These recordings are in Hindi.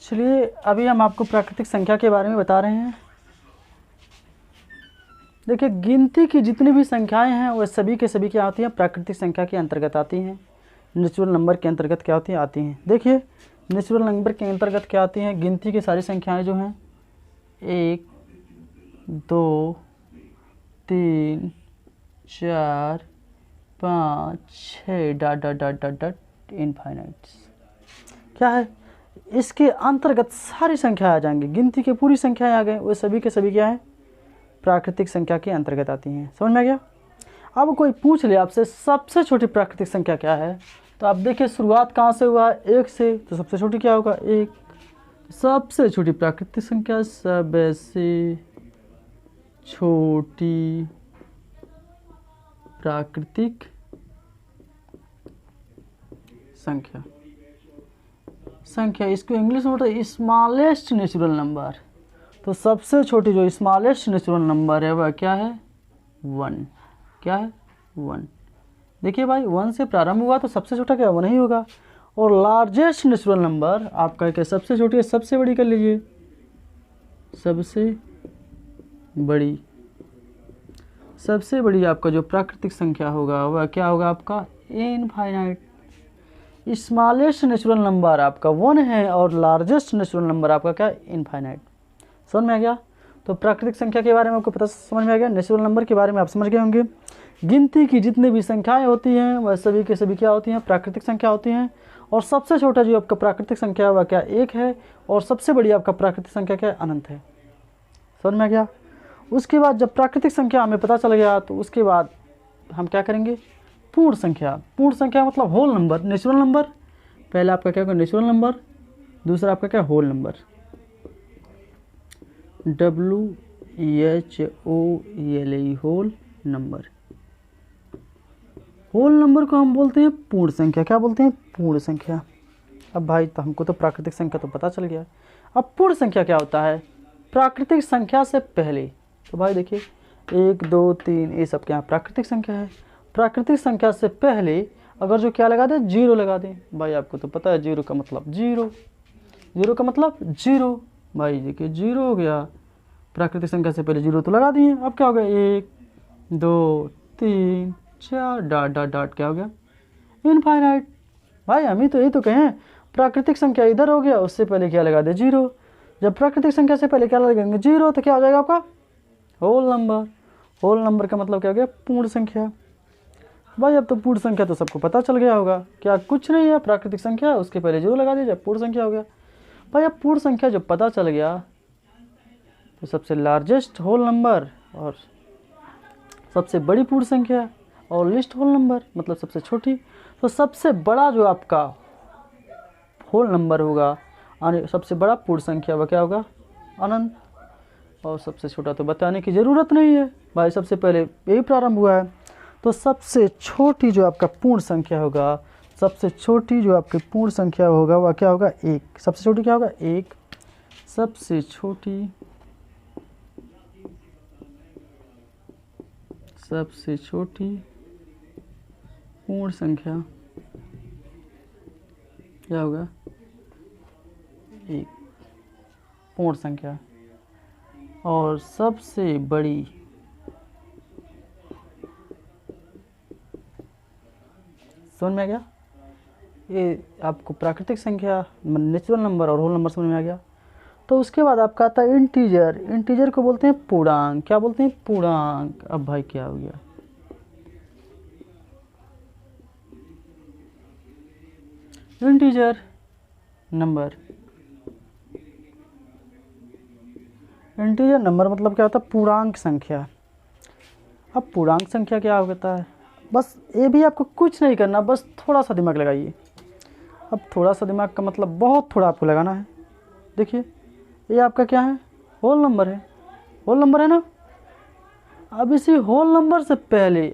चलिए अभी हम आपको प्राकृतिक संख्या के बारे में बता रहे हैं। देखिए गिनती की जितनी भी संख्याएं हैं वह सभी के सभी क्या होती हैं, प्राकृतिक संख्या के अंतर्गत आती हैं। नेचुरल नंबर के अंतर्गत क्या होती हैं, आती हैं। देखिए नेचुरल नंबर के अंतर्गत क्या आती हैं, गिनती की सारी संख्याएं जो हैं 1 2 3 4 5 6 dot dot dot dot dot infinite क्या है, इसके अंतर्गत सारी संख्या आ जाएंगी। गिनती की पूरी संख्याएं आ गए, वो सभी के सभी क्या है, प्राकृतिक संख्या के अंतर्गत आती हैं। समझ में आ गया। अब कोई पूछ ले आपसे सबसे छोटी प्राकृतिक संख्या क्या है, तो आप देखिए शुरुआत कहाँ से हुआ, 1 से, तो सबसे छोटी क्या होगा 1। सबसे छोटी प्राकृतिक संख्या, सबसे छोटी प्राकृतिक संख्या इसको इंग्लिश में बोलते हैं स्मॉलेस्ट नेचुरल नंबर। तो सबसे छोटी जो स्मॉलेस्ट नेचुरल नंबर है वह क्या है, 1। क्या है, 1। देखिए भाई 1 से प्रारंभ हुआ तो सबसे छोटा क्या 1 ही होगा। और लार्जेस्ट नेचुरल नंबर आपका क्या, सबसे छोटी है सबसे बड़ी कर लीजिए, सबसे बड़ी आपका जो प्राकृतिक संख्या होगा वह क्या होगा आपका इनफाइनाइट। स्मॉलेस्ट नेचुरल नंबर आपका 1 है और लार्जेस्ट नेचुरल नंबर आपका क्या इनफाइनाइट। समझ में आ गया। तो प्राकृतिक संख्या के बारे में आपको पता समझ में आ गया। नेचुरल नंबर के बारे में आप समझ गए होंगे। गिनती की जितनी भी संख्याएं होती हैं वह सभी के सभी क्या होती हैं, प्राकृतिक संख्या होती हैं। और सबसे छोटा जो आपका प्राकृतिक संख्या वह क्या 1 है और सबसे बड़ी आपका प्राकृतिक संख्या क्या अनंत है। समझ में आ गया। उसके बाद जब प्राकृतिक संख्या हमें पता चल गया तो उसके बाद हम क्या करेंगे, पूर्ण संख्या। पूर्ण संख्या मतलब होल नंबर। नेचुरल नंबर पहला आपका क्या होगा नेचुरल नंबर, दूसरा आपका क्या whole number, WHOLE whole number. Whole number को हम बोलते हैं पूर्ण संख्या। क्या बोलते हैं, पूर्ण संख्या। अब भाई तो हमको तो प्राकृतिक संख्या तो पता चल गया। अब पूर्ण संख्या क्या होता है, प्राकृतिक संख्या से पहले। तो भाई देखिए 1 2 3 ये सब क्या प्राकृतिक संख्या है। प्राकृतिक संख्या से पहले अगर जो क्या लगा दें, 0 लगा दें। भाई आपको तो पता है 0 का मतलब 0, 0 का मतलब 0। भाई देखिए 0 हो गया, प्राकृतिक संख्या से पहले 0 तो लगा दिए। अब क्या हो गया 1 2 3 4 डॉट डॉट डॉट क्या हो गया इनफाइनाइट। भाई हम ही तो यही तो कहें, प्राकृतिक संख्या इधर हो गया, उससे पहले क्या लगा दे 0। जब प्राकृतिक संख्या से पहले क्या लगाएंगे 0 तो क्या हो जाएगा आपका होल नंबर। होल नंबर का मतलब क्या हो गया, पूर्ण संख्या। भाई अब तो पूर्ण संख्या तो सबको पता चल गया होगा, क्या कुछ नहीं है, प्राकृतिक संख्या उसके पहले 0 लगा दीजिए, पूर्ण संख्या हो गया। भाई अब पूर्ण संख्या जब पता चल गया तो सबसे लार्जेस्ट होल नंबर और सबसे बड़ी पूर्ण संख्या और लिस्ट होल नंबर मतलब सबसे छोटी। तो सबसे बड़ा जो आपका होल नंबर होगा और सबसे बड़ा पूर्ण संख्या वह क्या होगा अनंत। और सबसे छोटा तो बताने की ज़रूरत नहीं है भाई, सबसे पहले यही प्रारंभ हुआ है। तो सबसे छोटी जो आपका पूर्ण संख्या होगा, सबसे छोटी जो आपकी पूर्ण संख्या होगा वह क्या होगा 1। सबसे छोटी क्या होगा 1। सबसे छोटी पूर्ण संख्या क्या होगा 1 पूर्ण संख्या। और सबसे बड़ी समझ में आ गया। ये आपको प्राकृतिक संख्या नेचुरल नंबर और होल नंबर समझ में आ गया। तो उसके बाद आपका आता है इंटीजर। इंटीजर को बोलते हैं पूर्णांक। क्या बोलते हैं, पूर्णांक। अब भाई क्या हो गया, इंटीजर नंबर। इंटीजर नंबर मतलब क्या होता है, पूर्णांक संख्या। अब पूर्णांक संख्या क्या होता है, बस ये भी आपको कुछ नहीं करना, बस थोड़ा सा दिमाग लगाइए। अब थोड़ा सा दिमाग का मतलब बहुत थोड़ा आपको लगाना है। देखिए ये आपका क्या है, होल नंबर है। होल नंबर है ना। अब इसी होल नंबर से पहले,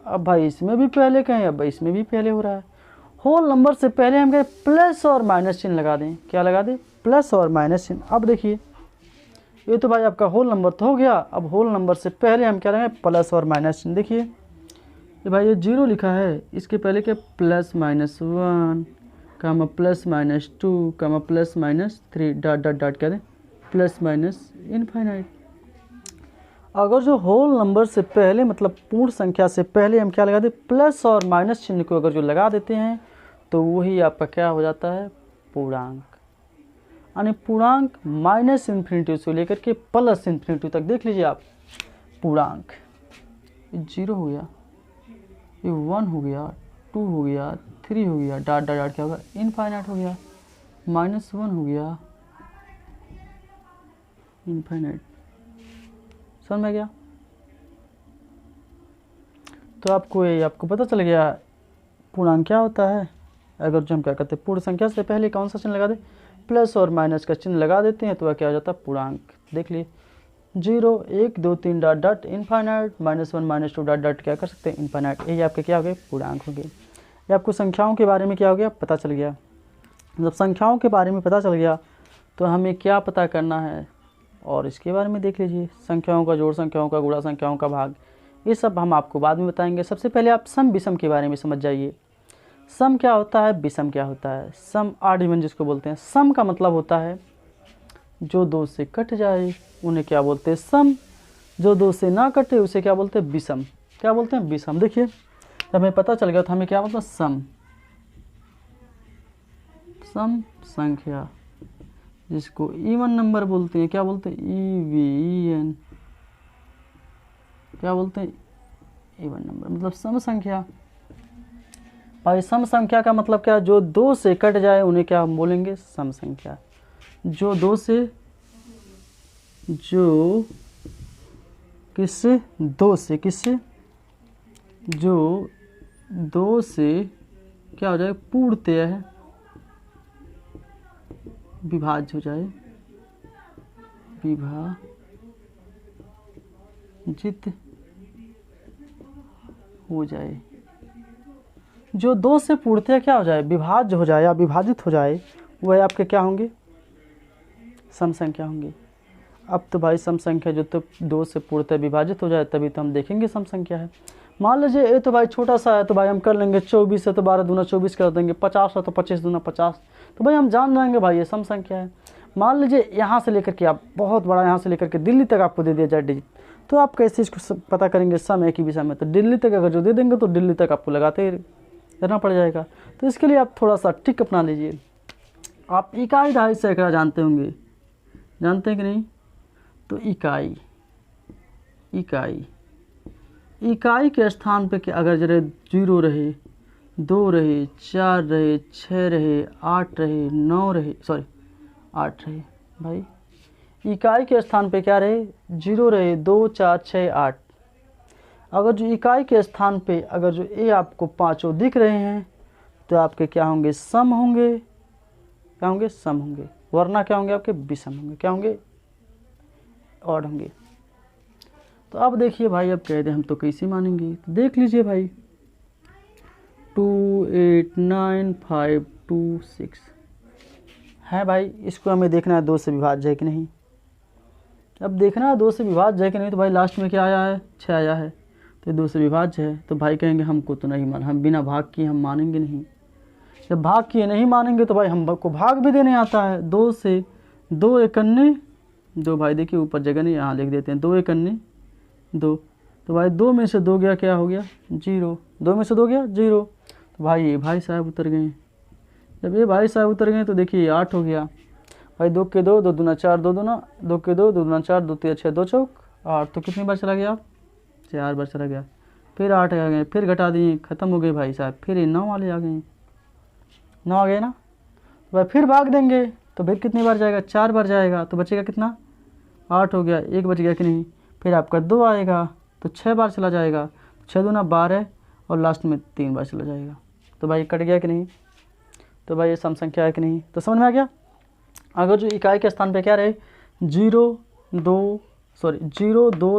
अब भाई इसमें भी पहले कहें, अब इसमें भी पहले हो रहा है। होल नंबर से पहले हम कहें प्लस और माइनस चिन्ह लगा दें। क्या लगा दें, प्लस और माइनस चिन्ह। अब देखिए ये तो भाई आपका होल नंबर तो हो गया। अब होल नंबर से पहले हम क्या लगाएं, प्लस और माइनस चिन्ह। देखिए ये भाई ये 0 लिखा है, इसके पहले क्या plus -1 comma plus minus 2 comma plus minus 3 dot dot dot क्या दें प्लस माइनस इनफाइनाइट। अगर जो होल नंबर से पहले मतलब पूर्ण संख्या से पहले हम क्या लगा दें प्लस और माइनस चिन्ह को अगर जो लगा देते हैं तो वही आपका क्या हो जाता है पूर्णांक। यानी पूर्णांक माइनस इन्फिनिटी से लेकर के प्लस इन्फिनिटी तक देख लीजिए आप पूर्णांक। ये 0 हो गया, ये 1 हो गया, 2 हो गया, 3 हो गया, डॉट डॉट डॉट क्या होगा इनफाइनाइट हो गया, -1 हो गया इनफाइनाइट। समझ में गया? तो आपको पता चल गया पूर्णांक क्या होता है। अगर जो हम क्या करते हैं पूर्ण संख्या से पहले कौन सा चिन्ह लगा दे प्लस और माइनस का चिन्ह लगा देते हैं तो वह क्या हो जाता है पूर्णांक। देख लिए 0 1 2 3 dot dot infinite -1 -2 dot dot क्या कर सकते हैं इनफाइनाइट। ये आपके क्या हो गए पूर्णांक हो गए। ये आपको संख्याओं के बारे में क्या हो गया पता चल गया। जब संख्याओं के बारे में पता चल गया तो हमें क्या पता करना है और इसके बारे में देख लीजिए। संख्याओं का जोड़, संख्याओं का गुणा, संख्याओं का भाग, ये सब हम आपको बाद में बताएंगे। सबसे पहले आप सम विषम के बारे में समझ जाइए। सम क्या होता है, विषम क्या होता है। सम ऑड इवन जिसको बोलते हैं। सम का मतलब होता है जो 2 से कट जाए उन्हें क्या बोलते हैं सम। जो 2 से ना कटे उसे क्या बोलते हैं विषम। क्या बोलते हैं विषम। देखिए जब हमें पता चल गया तो हमें क्या मतलब सम। सम संख्या जिसको इवन नंबर बोलते हैं। क्या बोलते हैं EVEN। क्या बोलते हैं इवन नंबर मतलब सम संख्या। भाई सम संख्या का मतलब क्या, जो 2 से कट जाए उन्हें क्या हम बोलेंगे सम संख्या। जो किससे 2 से क्या हो जाए पूर्णतः विभाज्य हो जाए, विभाजित हो जाए। जो 2 से पूर्णतः क्या हो जाए विभाज्य हो जाए या विभाजित हो जाए वह आपके क्या होंगे सम संख्या होंगे। अब तो भाई सम संख्या जो तो 2 से पूर्णतः विभाजित हो जाए तभी तो हम देखेंगे सम संख्या है। मान लीजिए ये तो भाई छोटा सा है तो भाई हम कर लेंगे 24 है तो 12 दूना 24 कर देंगे, 50 है तो 25 दूना 50, तो भाई हम जान जाएंगे भाई ये सम संख्या है। मान लीजिए यहाँ से लेकर के आप बहुत बड़ा यहाँ से लेकर के दिल्ली तक आपको दे दिया जाए डिजिट, तो आप कैसे इसको पता करेंगे सम एक ही विषय में। तो दिल्ली तक अगर जो दे देंगे तो दिल्ली तक आपको लगाते रहना पड़ जाएगा। तो इसके लिए आप थोड़ा सा ट्रिक अपना लीजिए। आप इकाई दहाई सैकड़ा जानते होंगे, जानते हैं कि नहीं। तो इकाई के स्थान पे अगर जरा 0 रहे, 2 रहे, 4 रहे, 6 रहे, 8 रहे, 9 रहे, 8 रहे भाई। इकाई के स्थान पे क्या रहे 0 रहे, 2 4 6 8। अगर जो इकाई के स्थान पे अगर जो ये आपको पांचों दिख रहे हैं तो आपके क्या होंगे सम होंगे। क्या होंगे सम होंगे, वरना क्या होंगे आपके विषम होंगे। क्या होंगे ऑड होंगे। तो अब देखिए भाई अब कह दे हम तो कैसे मानेंगे। तो देख लीजिए भाई 2 8 9 5 2 6 है भाई। इसको हमें देखना है 2 से विभाज्य है कि नहीं। अब देखना है 2 से विभाज्य है कि नहीं। तो भाई लास्ट में क्या आया है 6 आया है तो 2 से विभाज्य है। तो भाई कहेंगे हमको तो नहीं मान, हम बिना भाग किए हम मानेंगे नहीं। जब भाग किए नहीं मानेंगे तो भाई हमको भाग भी देने आता है। 2 से 2 एकन्ने 2 भाई देखिए ऊपर जगह नहीं यहाँ लिख देते हैं 2 एकन्ने 2। तो भाई 2 में से 2 गया क्या हो गया 0। 2 में से 2 गया 0। तो भाई ये भाई साहब उतर गए। जब ये भाई साहब उतर गए तो देखिए 8 हो गया भाई। 2 के 2 2 दूना 4 2 दूना 2 के 2 2 दूना 4 2 3 6 2 चौक 8। तो कितनी बार चला गया 4 बार चला गया। फिर 8 आ गए, फिर घटा दिए ख़त्म हो गए भाई साहब। फिर ये 9 वाले आ गए, 9 आ गए ना। तो भाई फिर भाग देंगे तो फिर कितनी बार जाएगा 4 बार जाएगा। तो बचेगा कितना 8 हो गया, 1 बच गया कि नहीं। फिर आपका 2 आएगा तो 6 बार चला जाएगा, 6 दूना 12 और लास्ट में 3 बार चला जाएगा। तो भाई कट गया कि नहीं। तो भाई ये सम संख्या है कि नहीं। तो समझ में आ गया। अगर जो इकाई के स्थान पे क्या रहे 0 2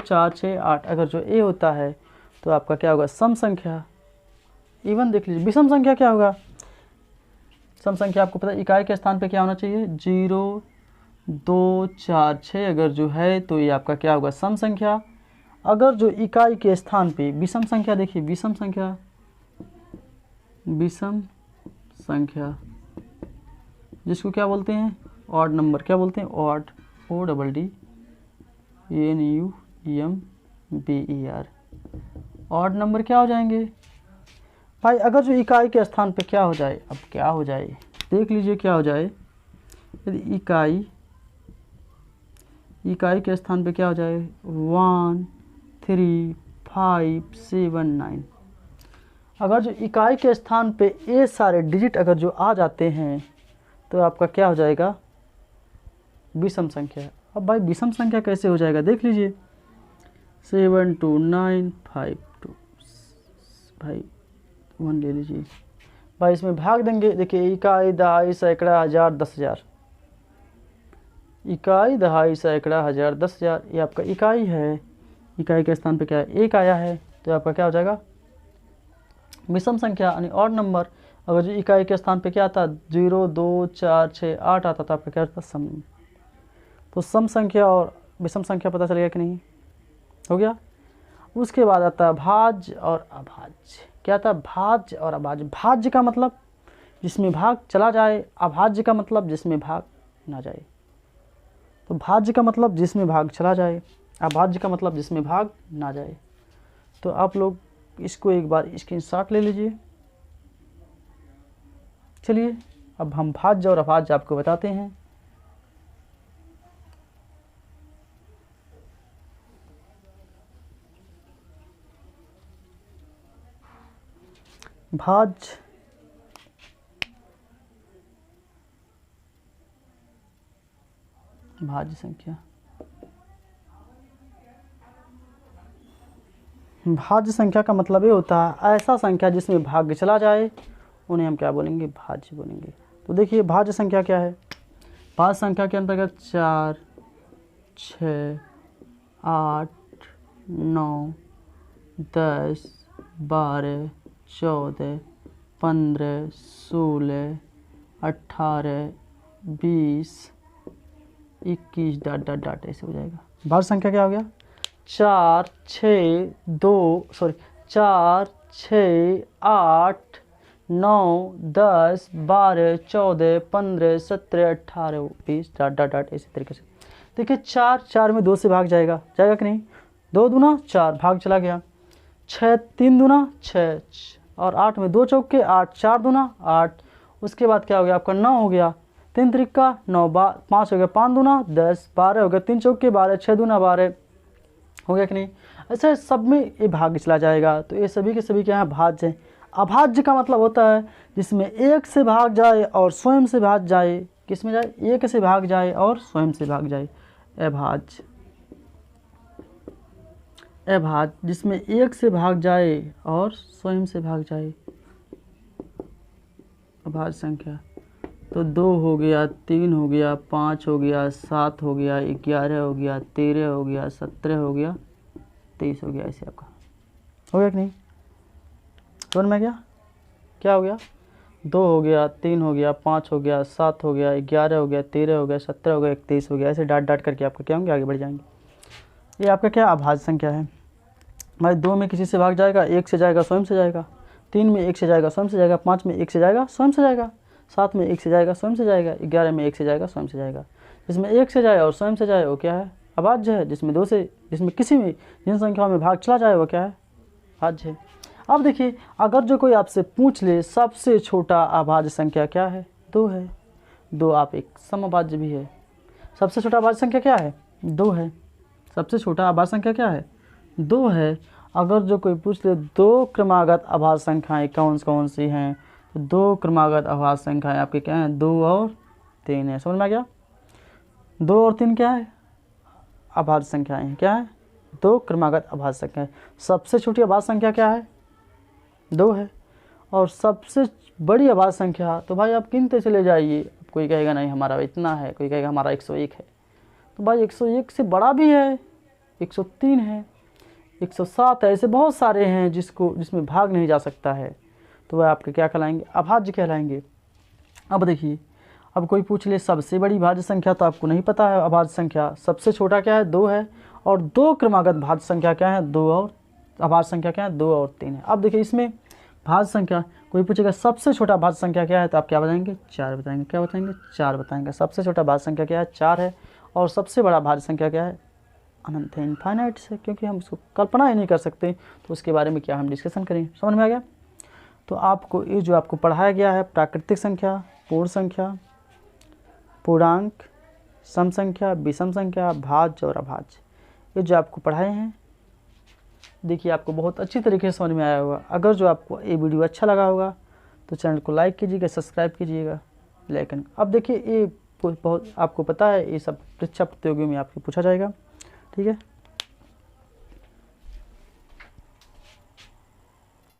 4 6 8 अगर जो ए होता है तो आपका क्या होगा सम संख्या। इवन देख लीजिए विषम संख्या क्या होगा। सम संख्या आपको पता है इकाई के स्थान पे क्या होना चाहिए 0 2 4 6 अगर जो है तो ये आपका क्या होगा सम संख्या। अगर जो इकाई के स्थान पे विषम संख्या देखिए विषम संख्या जिसको क्या बोलते हैं, ऑड नंबर। क्या बोलते हैं, ऑड, ODDNUMBER। ऑड नंबर क्या हो जाएंगे भाई, अगर जो इकाई के स्थान पे क्या हो जाए, अब क्या हो जाए देख लीजिए, क्या हो जाए यदि इकाई के स्थान पे क्या हो जाए 1 3 5 7 9। अगर जो इकाई के स्थान पे ये सारे डिजिट अगर जो आ जाते हैं तो आपका क्या हो जाएगा, विषम संख्या। अब भाई विषम संख्या कैसे हो जाएगा देख लीजिए, 7 2 9 5 2 भाई 1 ले लीजिए भाई, इसमें भाग देंगे। देखिए इकाई, दहाई, सैकड़ा, हज़ार, 10,000। इकाई, दहाई, सैकड़ा, हज़ार, 10,000 ये आपका इकाई है। इकाई के स्थान पे क्या है, एक आया है, तो आपका क्या हो जाएगा विषम संख्या यानी ऑड नंबर। अगर जो इकाई के स्थान पे क्या आता, 0 2 4 6 8 आता, तो आपका क्या होता सम। तो सम संख्या और विषम संख्या पता चलेगा कि नहीं, हो गया। उसके बाद आता है भाज्य और अभाज्य। क्या आता है, भाज्य और अभाज्य। भाज्य का मतलब जिसमें भाग चला जाए, अभाज्य का मतलब जिसमें भाग ना जाए। तो भाज्य का मतलब जिसमें भाग चला जाए, अभाज्य का मतलब जिसमें भाग ना जाए। तो आप लोग इसको एक बार स्क्रीनशॉट ले लीजिए। चलिए अब हम भाज्य और अभाज्य आपको बताते हैं। भाज्य संख्या, भाज्य संख्या का मतलब ये होता है ऐसा संख्या जिसमें भाग्य चला जाए, उन्हें हम क्या बोलेंगे, भाज्य बोलेंगे। तो देखिए भाज्य संख्या क्या है, भाज्य संख्या के अंतर्गत 4 6 8 9 10 12 14 15 16 18 20 21 डॉट डॉट डॉट ऐसे हो जाएगा। भाज्य संख्या क्या हो गया, 4 6 8 9 10 12 14 15 17 18 20 डॉट डॉट डॉट इसी तरीके से। देखिए 4 में 2 से भाग जाएगा कि नहीं, 2 दूना 4 भाग चला गया, 6 3 दूना 6 और 8 में 2 चौके 8 4 दूना 8। उसके बाद क्या हो गया आपका 9 हो गया, 3 त्रिका 9 5 हो गया, 5 दूना 10 12 हो गया, 3 चौके 12 6 दूना 12 हो गया कि नहीं। ऐसा सब में ये भाग चला जाएगा। तो ये सभी के सभी क्या है, भाज्य हैं। अभाज्य का मतलब होता है जिसमें एक से भाग जाए और स्वयं से भाग जाए। किस में जाए, एक से भाग जाए और स्वयं से भाग जाए, अभाज्य। अभाज्य जिसमें एक से भाग जाए और स्वयं से भाग जाए, अभाज्य संख्या। तो 2 हो गया, 3 हो गया, 5 हो गया, 7 हो गया, 11 हो गया, 13 हो गया, 17 हो गया, 23 हो गया। ऐसे आपका हो गया कि नहीं, समझ में गया क्या हो गया, 2 हो गया, 3 हो गया, 5 हो गया, 7 हो गया, 11 हो गया, 13 हो गया, 17 हो गया, 23 हो गया। ऐसे डाट डाट करके आपका क्या होंगे, आगे बढ़ जाएंगे। ये आपका क्या अभाज्य संख्या है भाई। 2 में किसी से भाग जाएगा, 1 से जाएगा स्वयं से जाएगा, 3 में 1 से जाएगा स्वयं से जाएगा, 5 में 1 से जाएगा स्वयं से जाएगा, 7 में 1 से जाएगा स्वयं से जाएगा, 11 में 1 से जाएगा स्वयं से जाएगा। जिसमें 1 से जाए और स्वयं से जाए वो क्या है, अभाज्य है। जिसमें 2 से, जिसमें किसी भी जिन संख्याओं में भाग चला जाए वो क्या है, भाज्य है। अब देखिए अगर जो कोई आपसे पूछ ले सबसे छोटा अभाज्य संख्या क्या है, 2 है। 2 आप एक समअभाज्य भी है। सबसे छोटा अभाज्य संख्या क्या है, 2 है। सबसे छोटा अभाज्य संख्या क्या है, 2 है। अगर जो कोई पूछ ले 2 क्रमागत अभाज्य संख्याएं कौन कौन सी हैं, तो 2 क्रमागत अभाज्य संख्याएं आपके क्या हैं, 2 और 3 है। समझ में आ गया, 2 और 3 क्या है, अभाज्य संख्याएं हैं। क्या है, 2 क्रमागत अभाज्य संख्याएं। सबसे छोटी अभाज्य संख्या क्या है, 2 है। और सबसे बड़ी अभाज्य संख्या तो भाई आप गिनते चले जाइए। कोई कहेगा नहीं हमारा इतना है, कोई कहेगा हमारा 101 है। तो भाई 101 से बड़ा भी है, 103 है, 107 है। ऐसे बहुत सारे हैं जिसमें भाग नहीं जा सकता है, तो वह आपके क्या कहलाएंगे, अभाज्य कहलाएंगे। अब देखिए अब कोई पूछ ले सबसे बड़ी भाज्य संख्या, तो आपको नहीं पता है अभाज्य संख्या। सबसे छोटा क्या है, 2 है। और 2 क्रमागत भाज्य संख्या क्या है, 2 और अभाज्य संख्या क्या है, 2 और 3 है। अब देखिए इसमें भाज्य संख्या कोई पूछेगा सबसे छोटा भाज्य संख्या क्या है, तो आप क्या बताएंगे, 4 बताएंगे। क्या बताएंगे, 4 बताएंगे। सबसे छोटा भाज्य संख्या क्या है, 4 है। और सबसे बड़ा भाज्य संख्या क्या है, अनंत है, इनफाइनाइट से, क्योंकि हम उसको कल्पना ही नहीं कर सकते, तो उसके बारे में क्या हम डिस्कशन करेंगे। समझ में आ गया। तो आपको ये जो आपको पढ़ाया गया है, प्राकृतिक संख्या, पूर्ण संख्या, पूर्णांक, सम संख्या, विषम संख्या, भाज्य और अभाज्य, ये जो आपको पढ़ाए हैं, देखिए आपको बहुत अच्छी तरीके से समझ में आया होगा। अगर जो आपको ये वीडियो अच्छा लगा होगा तो चैनल को लाइक कीजिएगा, सब्सक्राइब कीजिएगा। लेकिन अब देखिए ये बहुत आपको पता है, ये सब परीक्षा प्रतियोगियों में आपको पूछा जाएगा। ठीक है।